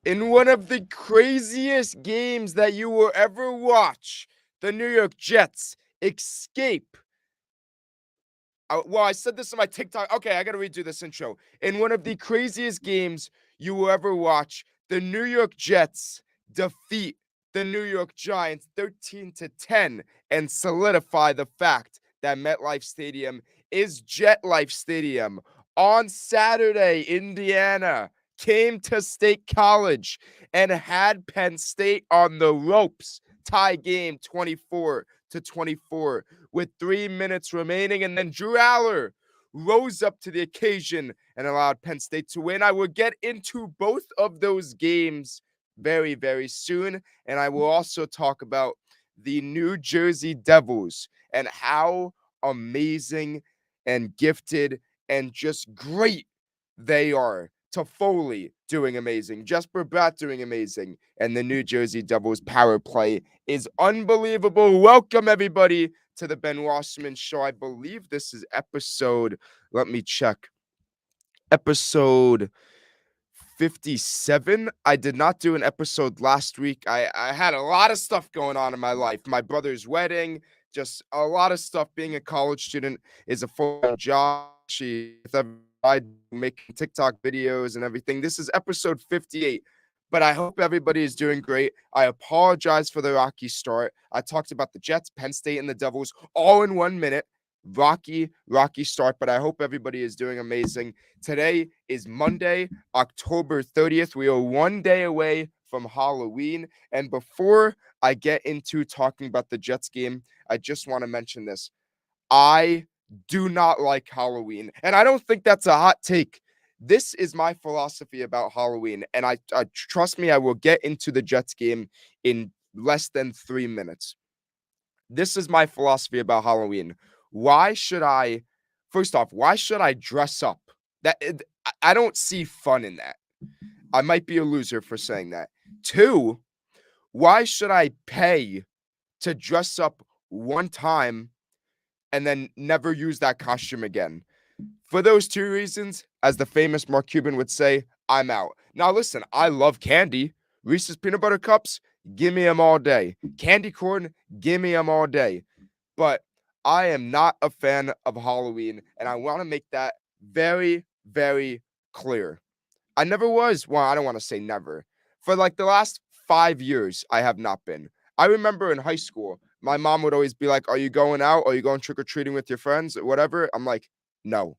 In one of the craziest games that you will ever watch, the New York Jets escape. Well, I said this on my TikTok. Okay, I got to redo this intro. In one of the craziest games you will ever watch, the New York Jets defeat the New York Giants 13-10 and solidify the fact that MetLife Stadium is Jet Life Stadium. On Saturday, Indiana came to State College and had Penn State on the ropes. Tie game 24-24 with 3 minutes remaining. And then Drew Aller rose up to the occasion and allowed Penn State to win. I will get into both of those games very, very soon. And I will also talk about the New Jersey Devils and how amazing and gifted and just great they are. Toffoli doing amazing, Jesper Bratt doing amazing, and the New Jersey Devils power play is unbelievable. Welcome, everybody, to the Ben Wasserman Show. I believe this is episode, let me check, episode 57. I did not do an episode last week. I had a lot of stuff going on in my life. My brother's wedding, just a lot of stuff. Being a college student is a full-time job. I making TikTok videos and everything. This is episode 58. But I hope everybody is doing great. I apologize for the rocky start. I talked about the Jets, Penn State, and the Devils all in 1 minute. Rocky start, but I hope everybody is doing amazing. Today is Monday, October 30th. We are 1 day away from Halloween. And before I get into talking about the Jets game, I just want to mention this. I do not like Halloween, and I don't think that's a hot take. This is my philosophy about Halloween, and I trust me, I will get into the Jets game in less than 3 minutes. This is my philosophy about Halloween. Why should I, first off, why should I dress up? I don't see fun in that. I might be a loser for saying that. Two, why should I pay to dress up one time and then never use that costume again? For those two reasons, as the famous Mark Cuban would say, I'm out. Now, listen, I love candy. Reese's peanut butter cups, give me them all day. Candy corn, give me them all day. But I am not a fan of Halloween, and I want to make that very, very clear. I never was. Well, I don't want to say never. For like the last 5 years, I have not been. I remember in high school, my mom would always be like, are you going out? Are you going trick-or-treating with your friends? Or whatever. I'm like, no.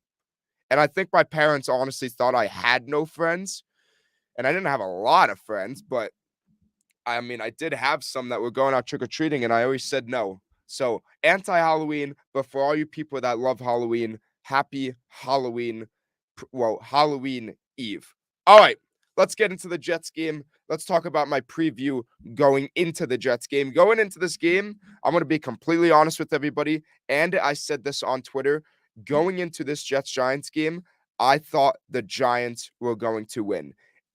And I think my parents honestly thought I had no friends. And I didn't have a lot of friends, but I mean, I did have some that were going out trick-or-treating, and I always said no. So anti-Halloween, but for all you people that love Halloween, happy Halloween. Well, Halloween Eve. All right, let's get into the Jets game. Let's talk about my preview going into the Jets game. Going into this game, I'm going to be completely honest with everybody. And I said this on Twitter. Going into this Jets-Giants game, I thought the Giants were going to win.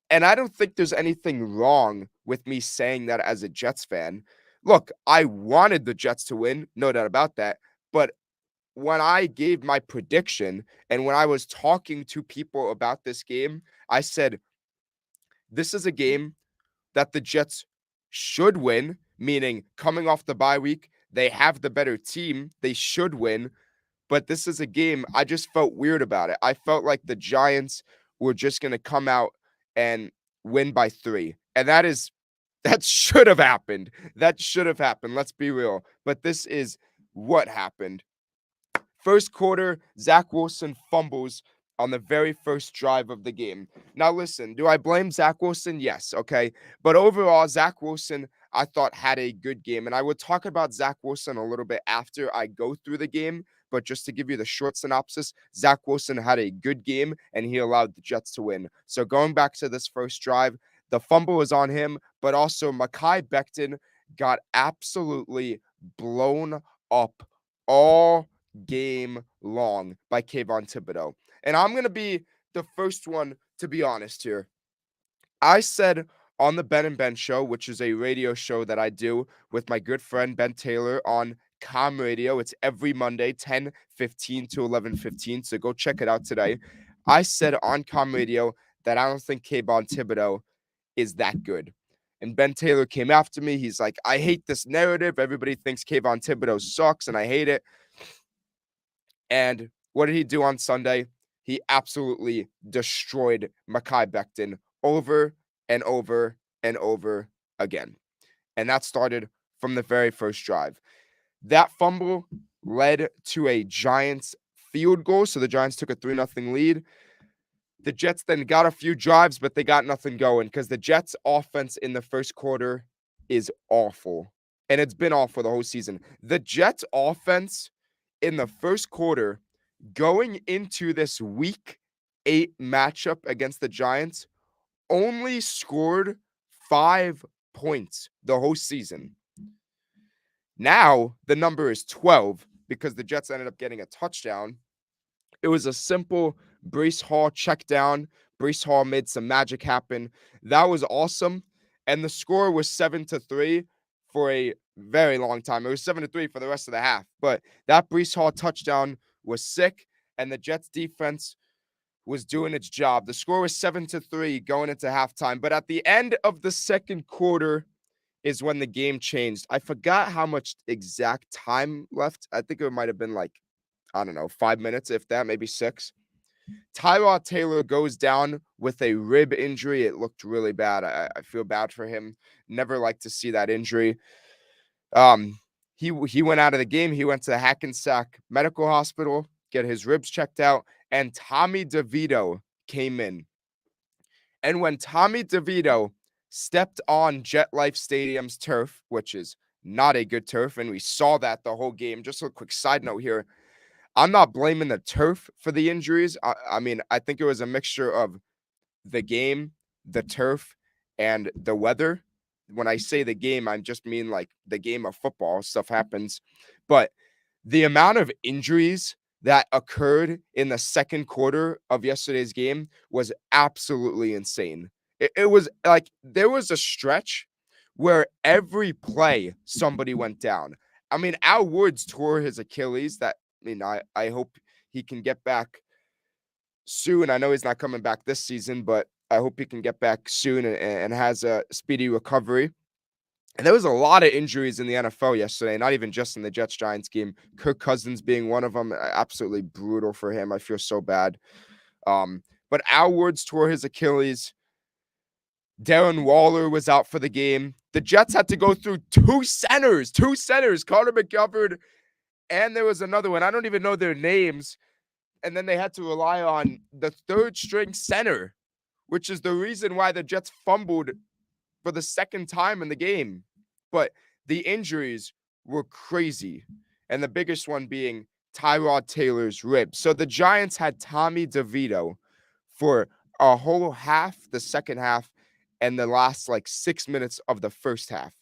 And I don't think there's anything wrong with me saying that as a Jets fan. Look, I wanted the Jets to win, no doubt about that. But when I gave my prediction and when I was talking to people about this game, I said, this is a game that the Jets should win, meaning coming off the bye week, they have the better team. They should win. But this is a game I just felt weird about it. I felt like the Giants were just going to come out and win by 3. And that should have happened. That should have happened. Let's be real. But this is what happened. First quarter, Zach Wilson fumbles on the very first drive of the game. Now, listen, do I blame Zach Wilson? Yes, okay. But overall, Zach Wilson, I thought, had a good game. And I would talk about Zach Wilson a little bit after I go through the game. But just to give you the short synopsis, Zach Wilson had a good game, and he allowed the Jets to win. So going back to this first drive, the fumble was on him, but also Mekhi Becton got absolutely blown up all game long by Kayvon Thibodeau. And I'm going to be the first one to be honest here. I said on the Ben and Ben show, which is a radio show that I do with my good friend Ben Taylor on Com Radio. It's every Monday, 10:15 to 11:15. So go check it out today. I said on Com Radio that I don't think Kayvon Thibodeau is that good. And Ben Taylor came after me. He's like, I hate this narrative. Everybody thinks Kayvon Thibodeau sucks, and I hate it. And what did he do on Sunday? He absolutely destroyed Mekhi Becton over and over and over again. And that started from the very first drive. That fumble led to a Giants field goal. So the Giants took a 3-0 lead. The Jets then got a few drives, but they got nothing going because the Jets offense in the first quarter is awful. And it's been awful the whole season. The Jets offense in the first quarter going into this week 8 matchup against the Giants only scored 5 points the whole season. Now the number is 12 because the Jets ended up getting a touchdown. It was a simple Breece Hall check down. Breece Hall made some magic happen. That was awesome. And the score was 7-3 for a very long time. It was 7-3 for the rest of the half. But that Breece Hall touchdown was sick, and the Jets defense was doing its job. The score was 7-3 going into halftime. But at the end of the second quarter is when the game changed. I forgot how much exact time left. I think it might have been like, I don't know, 5 minutes, if that, maybe 6. Tyrod Taylor goes down with a rib injury. It looked really bad. I feel bad for him. Never like to see that injury. He went out of the game. He went to the Hackensack Medical Hospital, get his ribs checked out, and Tommy DeVito came in. And when Tommy DeVito stepped on JetLife Stadium's turf, which is not a good turf, and we saw that the whole game. Just a quick side note here. I'm not blaming the turf for the injuries. I mean, I think it was a mixture of the game, the turf, and the weather. When I say the game, I just mean like the game of football. Stuff happens. But the amount of injuries that occurred in the second quarter of yesterday's game was absolutely insane. It was like there was a stretch where every play somebody went down. I mean, Al Woods tore his Achilles. I hope he can get back soon. I know he's not coming back this season, but I hope he can get back soon and has a speedy recovery. And there was a lot of injuries in the NFL yesterday, not even just in the Jets-Giants game. Kirk Cousins being one of them, absolutely brutal for him. I feel so bad. But Al Woods tore his Achilles. Darren Waller was out for the game. The Jets had to go through two centers, Connor McGovern, and there was another one. I don't even know their names. And then they had to rely on the third-string center, which is the reason why the Jets fumbled for the second time in the game. But the injuries were crazy, and the biggest one being Tyrod Taylor's rib. So the Giants had Tommy DeVito for a whole half, the second half, and the last 6 minutes of the first half.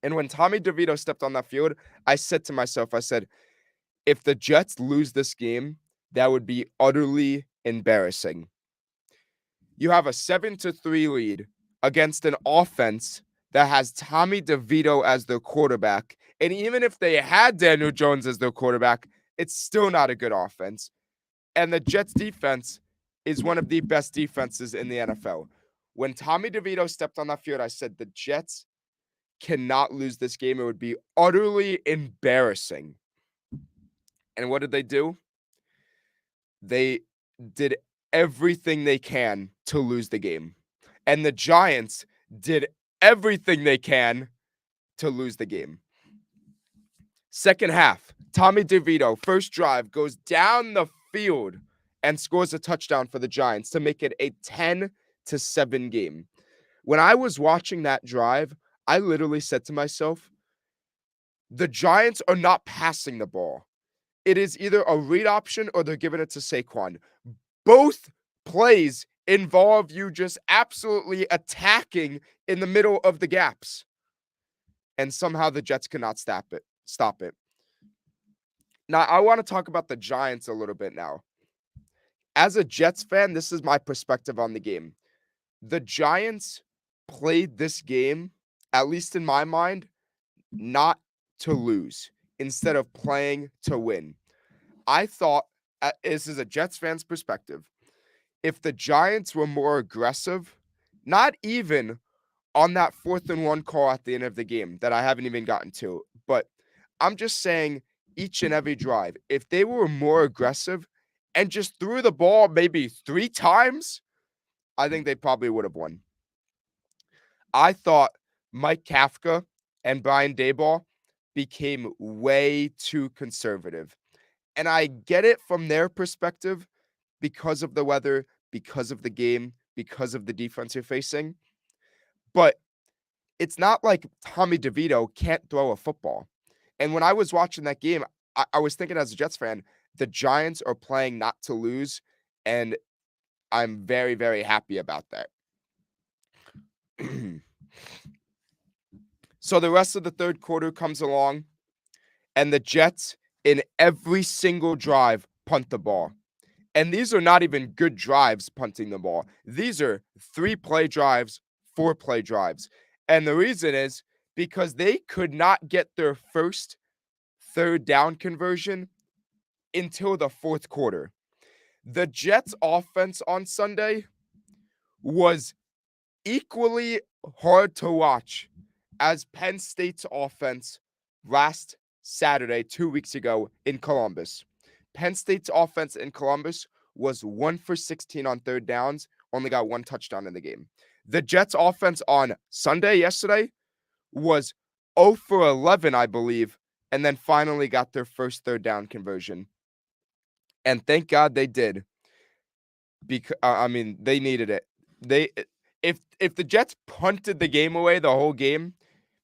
And when Tommy DeVito stepped on that field, I said to myself, if the Jets lose this game, that would be utterly embarrassing. You have a 7-3 lead against an offense that has Tommy DeVito as their quarterback. And even if they had Daniel Jones as their quarterback, it's still not a good offense. And the Jets defense is one of the best defenses in the NFL. When Tommy DeVito stepped on that field, I said the Jets cannot lose this game. It would be utterly embarrassing. And what did they do? They did everything they can to lose the game. And the Giants did everything they can to lose the game. Second half, Tommy DeVito, first drive, goes down the field and scores a touchdown for the Giants to make it a 10-7 game. When I was watching that drive, I literally said to myself, the Giants are not passing the ball. It is either a read option or they're giving it to Saquon. Both plays involve you just absolutely attacking in the middle of the gaps. And somehow the Jets cannot stop it. Now, I want to talk about the Giants a little bit now. As a Jets fan, this is my perspective on the game. The Giants played this game, at least in my mind, not to lose, instead of playing to win. I thought, this is a Jets fan's perspective, if the Giants were more aggressive, not even on that 4th and 1 call at the end of the game that I haven't even gotten to, but I'm just saying each and every drive, if they were more aggressive and just threw the ball maybe 3 times, I think they probably would have won. I thought Mike Kafka and Brian Daboll became way too conservative. And I get it from their perspective because of the weather, because of the game, because of the defense you're facing. But it's not like Tommy DeVito can't throw a football. And when I was watching that game, I was thinking as a Jets fan, the Giants are playing not to lose. And I'm very, very happy about that. So the rest of the third quarter comes along, and the Jets, in every single drive, punt the ball. And these are not even good drives punting the ball. These are 3-play drives, 4-play drives. And the reason is because they could not get their first third down conversion until the fourth quarter. The Jets offense on Sunday was equally hard to watch as Penn State's offense last Saturday, 2 weeks ago in Columbus. Penn State's offense in Columbus was 1 for 16 on third downs, only got 1 touchdown in the game. The Jets offense on Sunday, yesterday, was 0 for 11, I believe, and then finally got their first third down conversion. And thank God they did. Because they needed it. If the Jets punted the game away the whole game,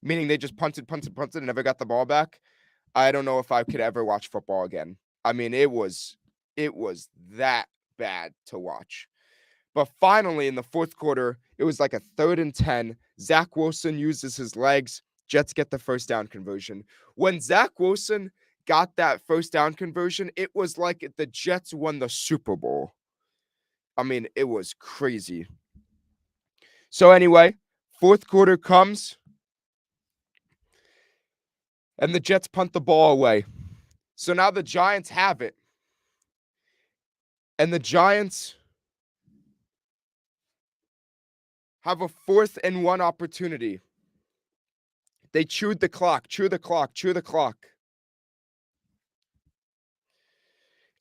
meaning they just punted and never got the ball back, I don't know if I could ever watch football again. I mean, it was that bad to watch. But finally, in the fourth quarter, it was like a 3rd and 10. Zach Wilson uses his legs. Jets get the first down conversion. When Zach Wilson got that first down conversion, it was like the Jets won the Super Bowl. I mean, it was crazy. So anyway, fourth quarter comes, and the Jets punt the ball away. So now the Giants have it. And the Giants have a 4th and 1 opportunity. They chewed the clock.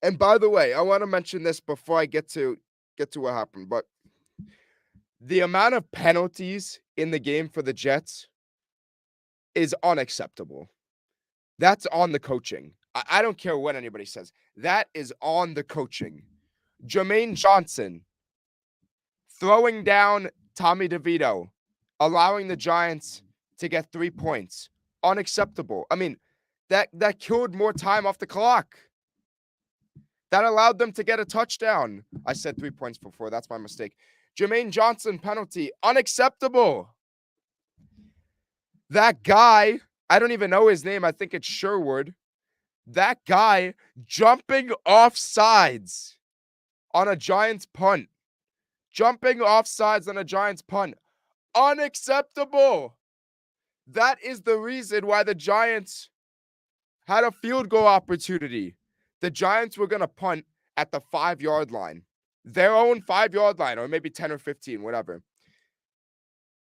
And by the way, I want to mention this before I get to what happened, but the amount of penalties in the game for the Jets is unacceptable. That's on the coaching. I don't care what anybody says. That is on the coaching. Jermaine Johnson throwing down Tommy DeVito, allowing the Giants to get 3 points. Unacceptable. I mean, that killed more time off the clock. That allowed them to get a touchdown. I said 3 points before. That's my mistake. Jermaine Johnson penalty. Unacceptable. That guy, I don't even know his name. I think it's Sherwood. That guy jumping off sides on a Giants punt. Unacceptable. That is the reason why the Giants had a field goal opportunity. The Giants were going to punt at the 5-yard line. Their own 5-yard line, or maybe 10 or 15, whatever.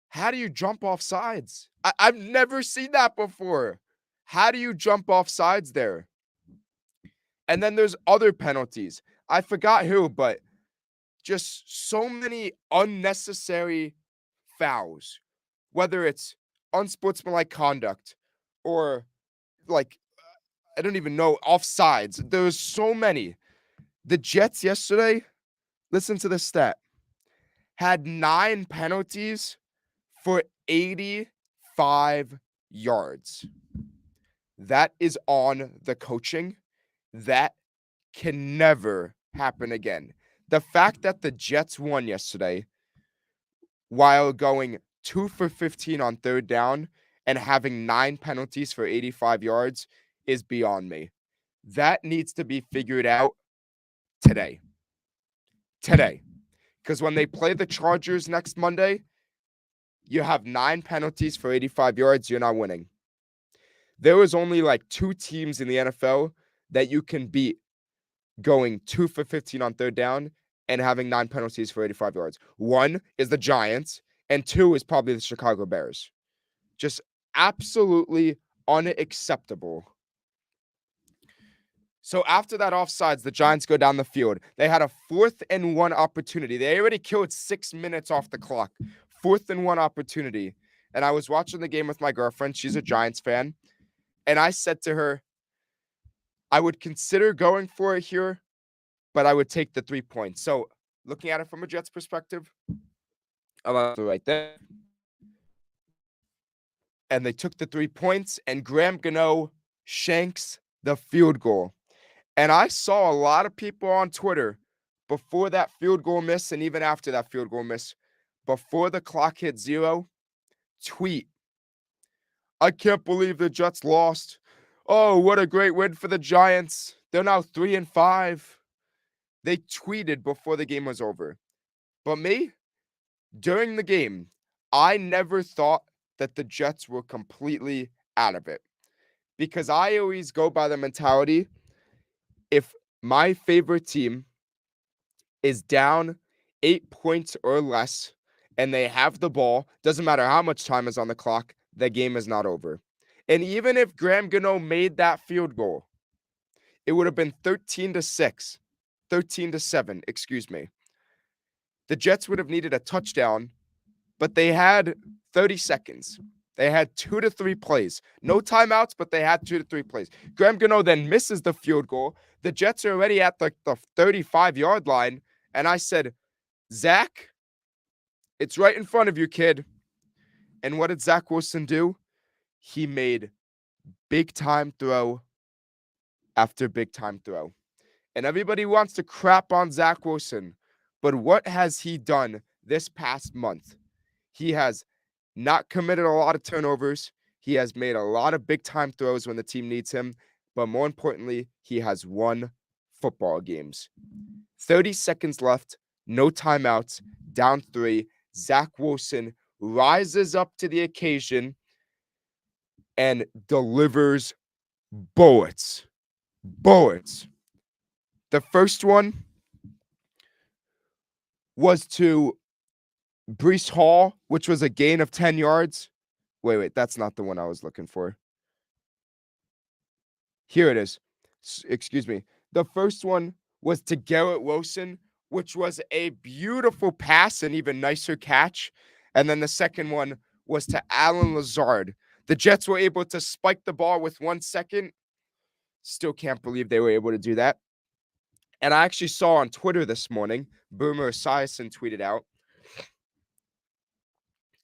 How do you jump off sides? I've never seen that before. How do you jump off sides there? And then there's other penalties. I forgot who, but just so many unnecessary fouls. Whether it's unsportsmanlike conduct or, like, I don't even know, offsides. There's so many. The Jets yesterday, listen to this stat, had 9 penalties for 85 yards. That is on the coaching. That can never happen again. The fact that the Jets won yesterday while going 2 for 15 on third down and having 9 penalties for 85 yards is beyond me. That needs to be figured out today. Because when they play the Chargers next Monday, you have 9 penalties for 85 yards, you're not winning. There was only like 2 teams in the NFL that you can beat going 2 for 15 on third down and having 9 penalties for 85 yards. One is the Giants, and two is probably the Chicago Bears. Just absolutely unacceptable. So after that offsides, the Giants go down the field. They had a 4th-and-1 opportunity. They already killed 6 minutes off the clock. 4th-and-1 opportunity. And I was watching the game with my girlfriend. She's a Giants fan. And I said to her, I would consider going for it here, but I would take the 3 points. So looking at it from a Jets perspective, I left it right there. And they took the 3 points, and Graham Gano shanks the field goal. And I saw a lot of people on Twitter before that field goal miss and even after that field goal miss, before the clock hit 0, tweet, I can't believe the Jets lost. Oh, what a great win for the Giants. They're now 3-5. They tweeted before the game was over. But me, during the game, I never thought that the Jets were completely out of it. Because I always go by the mentality, if my favorite team is down 8 points or less and they have the ball, doesn't matter how much time is on the clock, the game is not over. And even if Graham Gano made that field goal, it would have been 13-6, 13-7, excuse me. The Jets would have needed a touchdown, but they had 30 seconds. They had 2 to 3 plays. No timeouts, but they had 2 to 3 plays. Graham Gano then misses the field goal. The Jets are already at the 35-yard line. And I said, Zach, it's right in front of you, kid. And what did Zach Wilson do? He made big-time throw after big-time throw. And everybody wants to crap on Zach Wilson. But what has he done this past month? He has not committed a lot of turnovers. He has made a lot of big-time throws when the team needs him. But more importantly, he has won football games. 30 seconds left, no timeouts, down 3. Zach Wilson rises up to the occasion and delivers bullets. Bullets. The first one was to Breece Hall, which was a gain of 10 yards. Wait, that's not the one I was looking for. Here it is. Excuse me. The first one was to Garrett Wilson, which was a beautiful pass and even nicer catch. And then the second one was to Allen Lazard. The Jets were able to spike the ball with 1 second. Still can't believe they were able to do that. And I actually saw on Twitter this morning, Boomer Esiason tweeted out,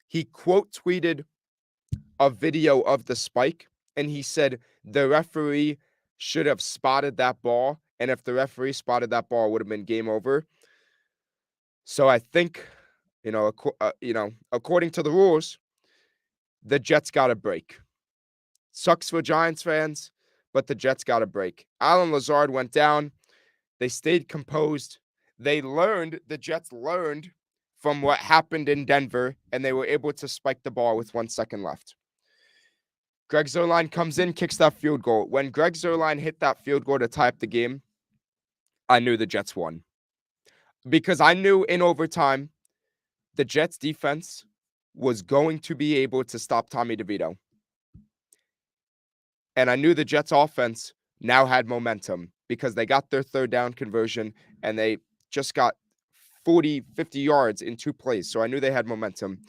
he quote tweeted a video of the spike, and he said the referee should have spotted that ball, and if the referee spotted that ball, it would have been game over. So I think, according to the rules, the Jets got a break. Sucks for Giants fans, but the Jets got a break. Allen Lazard went down. They stayed composed. The Jets learned from what happened in Denver, and they were able to spike the ball with 1 second left. Greg Zuerlein comes in, kicks that field goal. When Greg Zuerlein hit that field goal to tie up the game, I knew the Jets won. Because I knew in overtime, the Jets defense was going to be able to stop Tommy DeVito. And I knew the Jets offense now had momentum because they got their 3rd down conversion and they just got 40, 50 yards in 2 plays. So I knew they had momentum.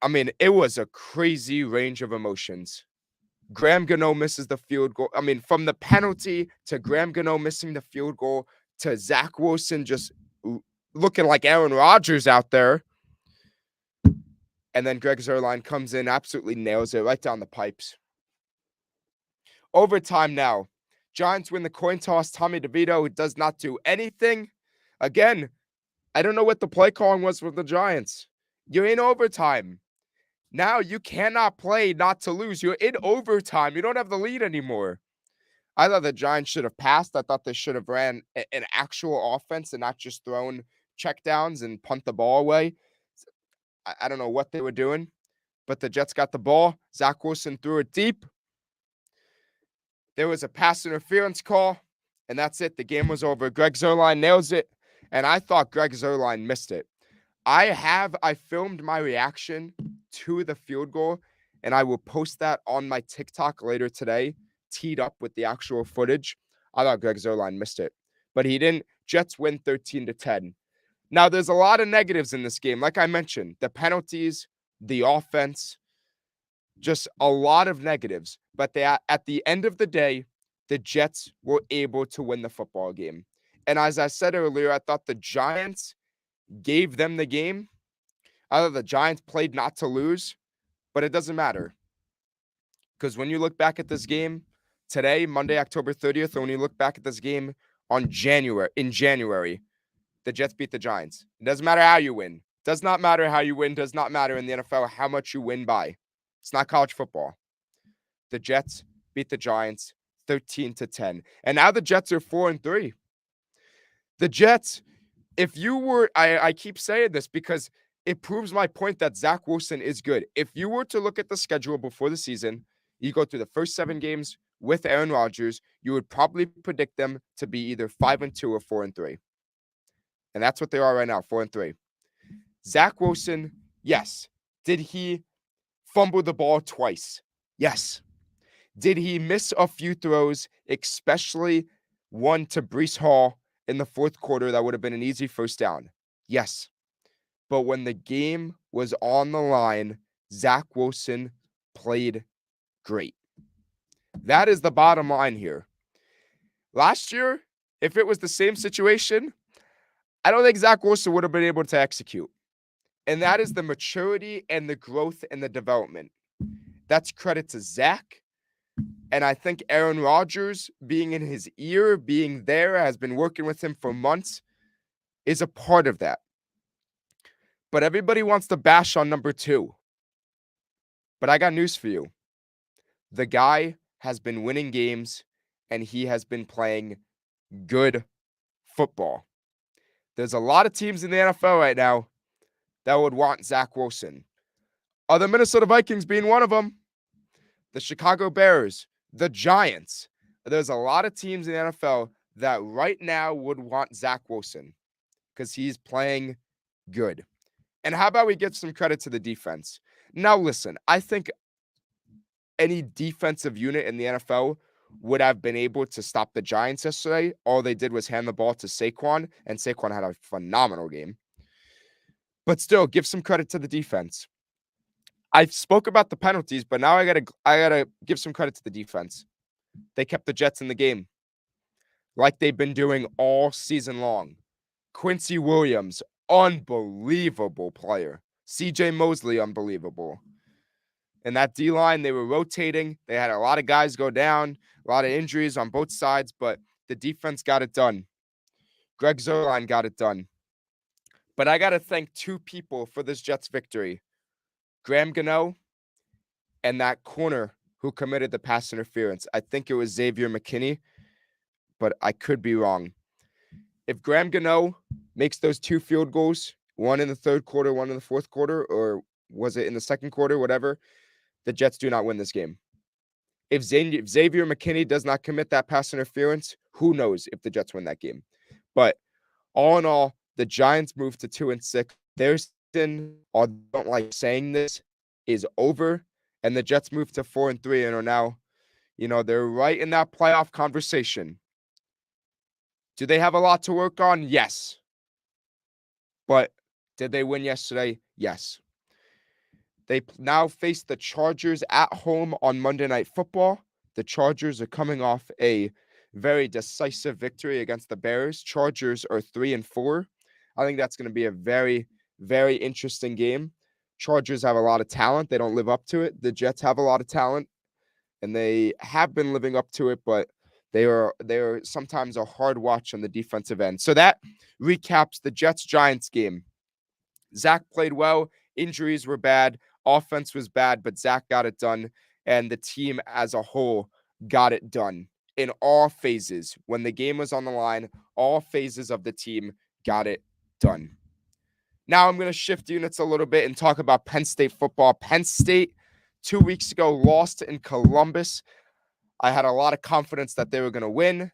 I mean, it was a crazy range of emotions. Graham Gano misses the field goal. I mean, from the penalty to Graham Gano missing the field goal to Zach Wilson just looking like Aaron Rodgers out there. And then Greg Zuerlein comes in, absolutely nails it right down the pipes. Overtime now. Giants win the coin toss. Tommy DeVito does not do anything. Again, I don't know what the play calling was for the Giants. You're in overtime. Now you cannot play not to lose. You're in overtime. You don't have the lead anymore. I thought the Giants should have passed. I thought they should have ran an actual offense and not just thrown checkdowns and punt the ball away. I don't know what they were doing, but the Jets got the ball. Zach Wilson threw it deep. There was a pass interference call, and that's it. The game was over. Greg Zuerlein nails it. and I thought Greg Zuerlein missed it. I filmed my reaction to the field goal, and I will post that on my TikTok later today, teed up with the actual footage. I thought Greg Zuerlein missed it, but he didn't. Jets win 13-10. Now, there's a lot of negatives in this game. Like I mentioned, the penalties, the offense, just a lot of negatives. But at the end of the day, the Jets were able to win the football game. And as I said earlier, I thought the Giants gave them the game. I thought the Giants played not to lose, but it doesn't matter. Because when you look back at this game today, Monday, October 30th, or when you look back at this game in January, the Jets beat the Giants. It doesn't matter how you win. Does not matter how you win. Does not matter in the NFL how much you win by. It's not college football. The Jets beat the Giants 13-10. And now the Jets are 4-3. The Jets, I keep saying this because it proves my point that Zach Wilson is good. If you were to look at the schedule before the season, you go through the first 7 games with Aaron Rodgers, you would probably predict them to be either 5-2 or 4-3. And that's what they are right now, 4-3. Zach Wilson, yes. Did he fumble the ball twice? Yes. Did he miss a few throws, especially one to Breece Hall in the fourth quarter that would have been an easy first down? Yes. But when the game was on the line, Zach Wilson played great. That is the bottom line here. Last year, if it was the same situation, I don't think Zach Wilson would have been able to execute. And that is the maturity and the growth and the development. That's credit to Zach. And I think Aaron Rodgers being in his ear, being there, has been working with him for months, is a part of that. But everybody wants to bash on number 2. But I got news for you. The guy has been winning games, and he has been playing good football. There's a lot of teams in the NFL right now that would want Zach Wilson. The Minnesota Vikings being one of them. The Chicago Bears, the Giants. There's a lot of teams in the NFL that right now would want Zach Wilson because he's playing good. And how about we give some credit to the defense? Now, listen, I think any defensive unit in the NFL would have been able to stop the Giants yesterday. All they did was hand the ball to Saquon, and Saquon had a phenomenal game. But still, give some credit to the defense. I spoke about the penalties, but now I gotta give some credit to the defense. They kept the Jets in the game, like they've been doing all season long. Quincy Williams, unbelievable player. C.J. Mosley, unbelievable. And that D-line, they were rotating. They had a lot of guys go down, a lot of injuries on both sides, but the defense got it done. Greg Zuerlein got it done. But I got to thank 2 people for this Jets victory. Graham Gano and that corner who committed the pass interference. I think it was Xavier McKinney, but I could be wrong. If Graham Gano makes those 2 field goals, one in the third quarter, one in the fourth quarter, or was it in the second quarter, whatever, the Jets do not win this game. If Xavier McKinney does not commit that pass interference, who knows if the Jets win that game. But all in all, the Giants moved to 2-6. Their season, although I don't like saying this, is over. And the Jets moved to 4-3 and are now, they're right in that playoff conversation. Do they have a lot to work on? Yes. But did they win yesterday? Yes. They now face the Chargers at home on Monday Night Football. The Chargers are coming off a very decisive victory against the Bears. Chargers are 3-4. I think that's going to be a very, very interesting game. Chargers have a lot of talent. They don't live up to it. The Jets have a lot of talent, and they have been living up to it, but they are sometimes a hard watch on the defensive end. So that recaps the Jets-Giants game. Zach played well. Injuries were bad. Offense was bad, but Zach got it done, and the team as a whole got it done in all phases. When the game was on the line, all phases of the team got it done. Now I'm going to shift units a little bit and talk about Penn State football. Penn State, 2 weeks ago, lost in Columbus. I had a lot of confidence that they were going to win.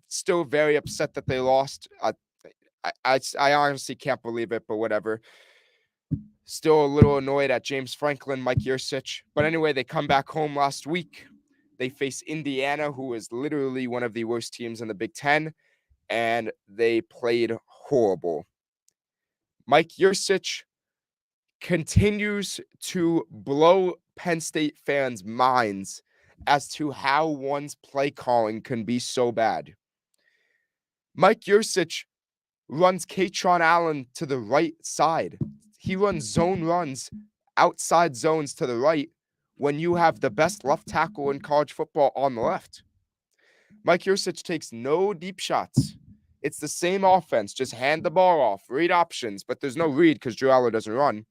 Still very upset that they lost. I honestly can't believe it, but whatever. Still a little annoyed at James Franklin, Mike Yurcich. But anyway, they come back home last week. They face Indiana, who is literally one of the worst teams in the Big Ten, and they played horrible. Mike Yurcich continues to blow Penn State fans' minds as to how one's play calling can be so bad. Mike Yurcich runs Katron Allen to the right side. He runs zone runs, outside zones to the right when you have the best left tackle in college football on the left. Mike Yurcich takes no deep shots. It's the same offense. Just hand the ball off, read options, but there's no read because Drew Aller doesn't run.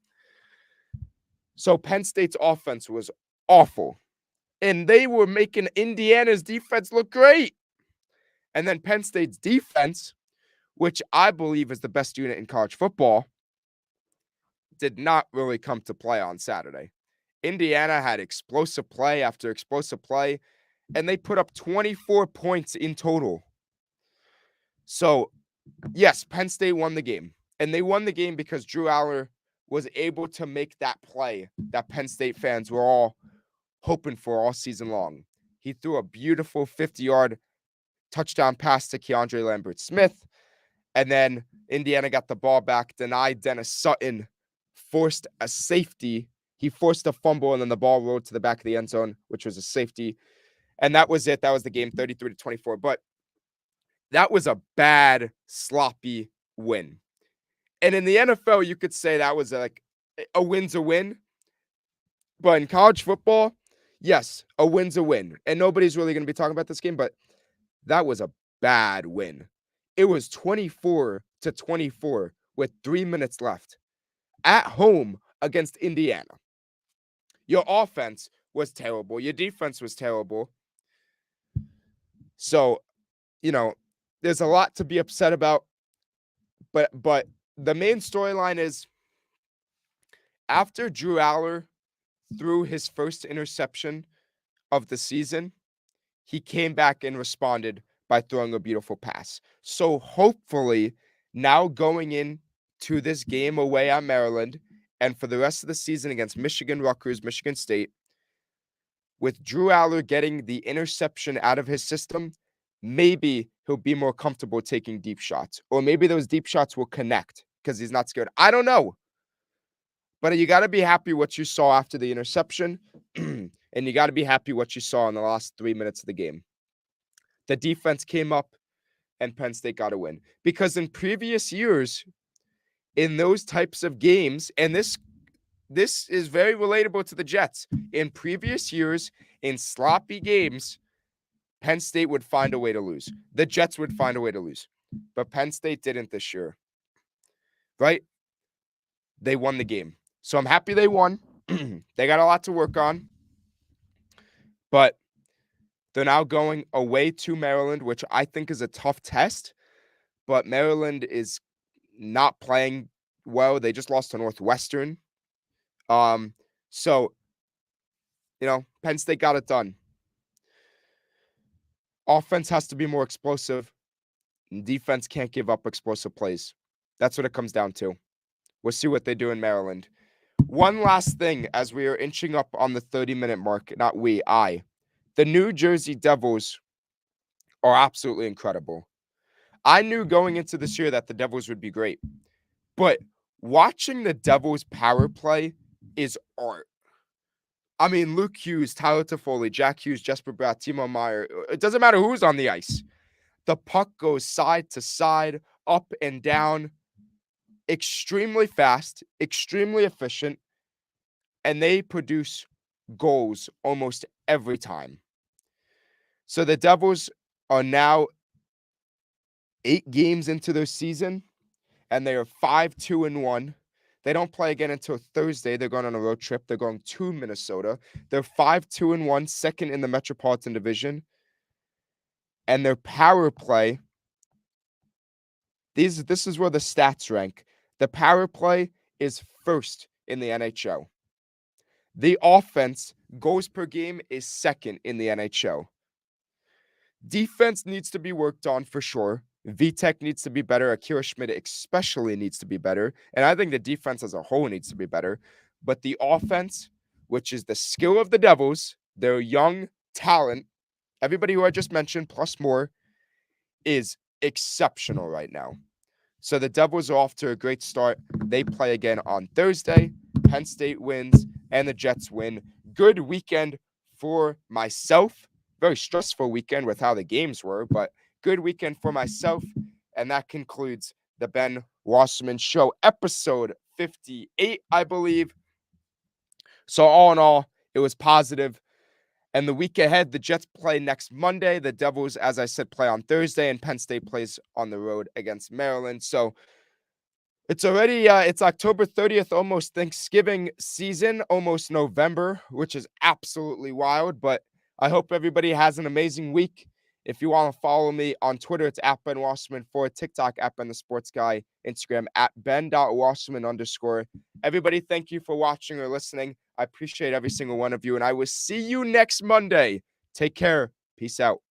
So Penn State's offense was awful. And they were making Indiana's defense look great. And then Penn State's defense, which I believe is the best unit in college football, did not really come to play on Saturday. Indiana had explosive play after explosive play, and they put up 24 points in total. So, yes, Penn State won the game. And they won the game because Drew Aller was able to make that play that Penn State fans were all hoping for all season long. He threw a beautiful 50-yard touchdown pass to Keandre Lambert-Smith, and then Indiana got the ball back, denied Dennis Sutton, forced a safety. He forced a fumble, and then the ball rolled to the back of the end zone, which was a safety. And that was it. That was the game, 33-24. But that was a bad, sloppy win. And in the NFL, you could say that was like a win's a win. But in college football, yes, a win's a win. And nobody's really going to be talking about this game, but that was a bad win. It was 24-24 with 3 minutes left at home against Indiana. Your offense was terrible. Your defense was terrible. So, there's a lot to be upset about. But the main storyline is after Drew Aller threw his first interception of the season, he came back and responded by throwing a beautiful pass. So hopefully now going into this game away at Maryland and for the rest of the season against Michigan, Rutgers, Michigan State, with Drew Aller getting the interception out of his system, maybe he'll be more comfortable taking deep shots. Or maybe those deep shots will connect because he's not scared. I don't know. But you got to be happy what you saw after the interception. And you got to be happy what you saw in the last 3 minutes of the game. The defense came up and Penn State got a win. Because in previous years, in those types of games, and this is very relatable to the Jets. In previous years, in sloppy games, Penn State would find a way to lose. The Jets would find a way to lose. But Penn State didn't this year. Right? They won the game. So I'm happy they won. They got a lot to work on. But they're now going away to Maryland, which I think is a tough test. But Maryland is not playing well. They just lost to Northwestern. So, Penn State got it done. Offense has to be more explosive. Defense can't give up explosive plays. That's what it comes down to. We'll see what they do in Maryland. One last thing as we are inching up on the 30-minute mark. Not we, I. The New Jersey Devils are absolutely incredible. I knew going into this year that the Devils would be great. But watching the Devils power play is art. I mean, Luke Hughes, Tyler Toffoli, Jack Hughes, Jesper Bratt, Timo Meyer. It doesn't matter who's on the ice. The puck goes side to side, up and down, extremely fast, extremely efficient, and they produce goals almost every time. So the Devils are now 8 games into their season, and they are 5-2-1. They don't play again until Thursday. They're going on a road trip. They're going to Minnesota. They're 5-2-1, second in the Metropolitan Division. And their power play, this is where the stats rank. The power play is first in the NHL. The offense, goals per game, is second in the NHL. Defense needs to be worked on for sure. Vitek needs to be better. Akira Schmidt especially needs to be better. And I think the defense as a whole needs to be better. But the offense, which is the skill of the Devils, their young talent, everybody who I just mentioned, plus more, is exceptional right now. So the Devils are off to a great start. They play again on Thursday. Penn State wins and the Jets win. Good weekend for myself. Very stressful weekend with how the games were, but good weekend for myself. And that concludes the Ben Wasserman Show, episode 58, I believe. So all in all, it was positive. And the week ahead, the Jets play next Monday. The Devils, as I said, play on Thursday, and Penn State plays on the road against Maryland. So it's already it's October 30th, almost Thanksgiving season, almost November, which is absolutely wild. But I hope everybody has an amazing week. If you want to follow me on Twitter, it's at Ben Wasserman, for TikTok at Ben the Sports Guy, Instagram at Ben.Wasserman_. Everybody, thank you for watching or listening. I appreciate every single one of you, and I will see you next Monday. Take care. Peace out.